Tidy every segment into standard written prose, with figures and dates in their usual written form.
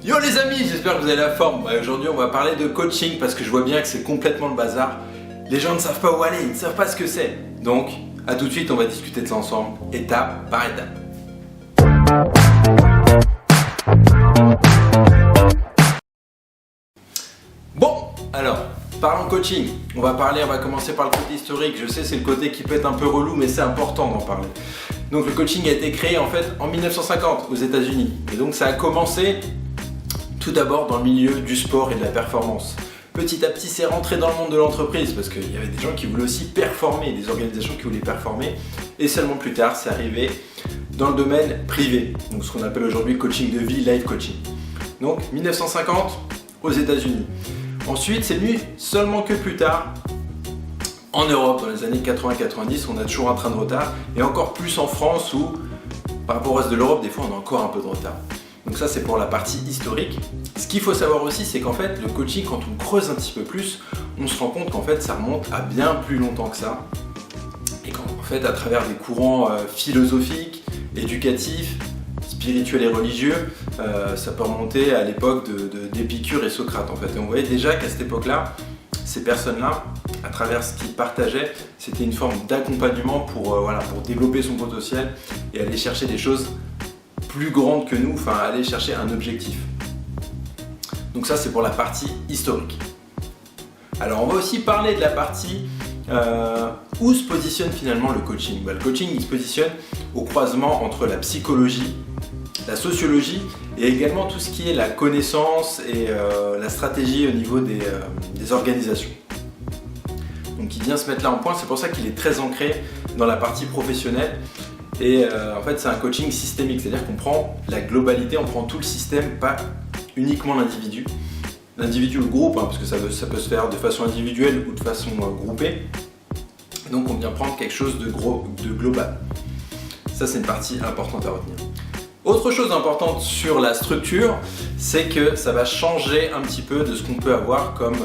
Yo les amis, j'espère que vous avez la forme. Aujourd'hui on va parler de coaching parce que je vois bien que c'est complètement le bazar. Les gens ne savent pas où aller, ils ne savent pas ce que c'est. Donc, à tout de suite, on va discuter de ça ensemble, étape par étape. Bon, alors, parlons coaching. On va commencer par le côté historique. Je sais, c'est le côté qui peut être un peu relou, mais c'est important d'en parler. Donc le coaching a été créé en fait en 1950 aux États-Unis. Et donc ça a commencé tout d'abord dans le milieu du sport et de la performance. Petit à petit, c'est rentré dans le monde de l'entreprise parce qu'il y avait des gens qui voulaient aussi performer, des organisations qui voulaient performer. Et seulement plus tard, c'est arrivé dans le domaine privé, donc ce qu'on appelle aujourd'hui coaching de vie, life coaching. Donc 1950 aux États-Unis. Ensuite, c'est venu seulement que plus tard en Europe, dans les années 80-90, on a toujours un train de retard, et encore plus en France où, par rapport au reste de l'Europe, des fois on a encore un peu de retard. Donc ça c'est pour la partie historique. Ce qu'il faut savoir aussi, c'est qu'en fait le coaching, quand on creuse un petit peu plus, on se rend compte qu'en fait ça remonte à bien plus longtemps que ça. Et qu'en fait à travers des courants philosophiques, éducatifs, spirituels et religieux, ça peut remonter à l'époque d'Épicure et Socrate en fait. Et on voyait déjà qu'à cette époque-là, ces personnes-là, à travers ce qu'ils partageaient, c'était une forme d'accompagnement pour développer son potentiel et aller chercher des choses plus grandes que nous, enfin aller chercher un objectif. Donc ça c'est pour la partie historique. Alors on va aussi parler de la partie où se positionne finalement le coaching. Le coaching il se positionne au croisement entre la psychologie, la sociologie et également tout ce qui est la connaissance et la stratégie au niveau des organisations. Donc il vient se mettre là en point, c'est pour ça qu'il est très ancré dans la partie professionnelle et en fait c'est un coaching systémique, c'est-à-dire qu'on prend la globalité, on prend tout le système, pas uniquement l'individu. L'individu ou le groupe, parce que ça peut se faire de façon individuelle ou de façon groupée. Donc on vient prendre quelque chose de global. Ça c'est une partie importante à retenir. Autre chose importante sur la structure, c'est que ça va changer un petit peu de ce qu'on peut avoir comme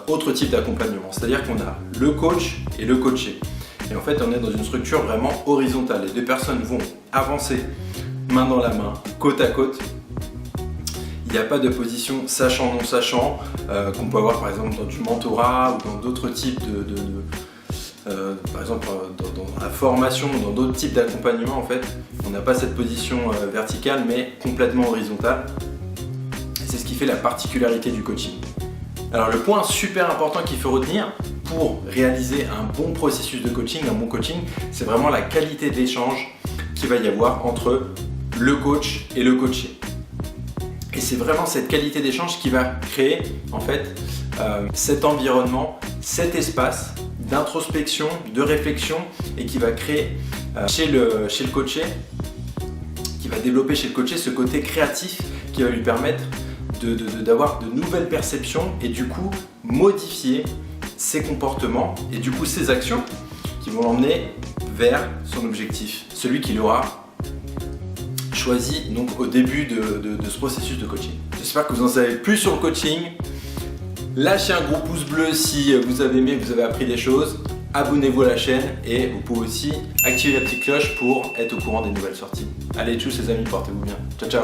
autre type d'accompagnement. C'est-à-dire qu'on a le coach et le coaché. Et en fait, on est dans une structure vraiment horizontale. Les deux personnes vont avancer main dans la main, côte à côte. Il n'y a pas de position sachant, non sachant, qu'on peut avoir par exemple dans du mentorat ou dans d'autres types par exemple dans la formation ou dans d'autres types d'accompagnement en fait, on n'a pas cette position verticale mais complètement horizontale. C'est ce qui fait la particularité du coaching. Alors le point super important qu'il faut retenir pour réaliser un bon processus de coaching, un bon coaching, c'est vraiment la qualité de l'échange qu'il va y avoir entre le coach et le coaché. Et c'est vraiment cette qualité d'échange qui va créer en fait cet environnement, cet espace d'introspection, de réflexion et qui va créer chez le coaché, qui va développer chez le coaché ce côté créatif qui va lui permettre d'avoir de nouvelles perceptions et du coup modifier ses comportements et du coup ses actions qui vont l'emmener vers son objectif, celui qu'il aura choisi donc au début de ce processus de coaching. J'espère que vous en savez plus sur le coaching. Lâchez un gros pouce bleu si vous avez aimé, vous avez appris des choses. Abonnez-vous à la chaîne et vous pouvez aussi activer la petite cloche pour être au courant des nouvelles sorties. Allez, tchuss les amis, portez-vous bien. Ciao, ciao.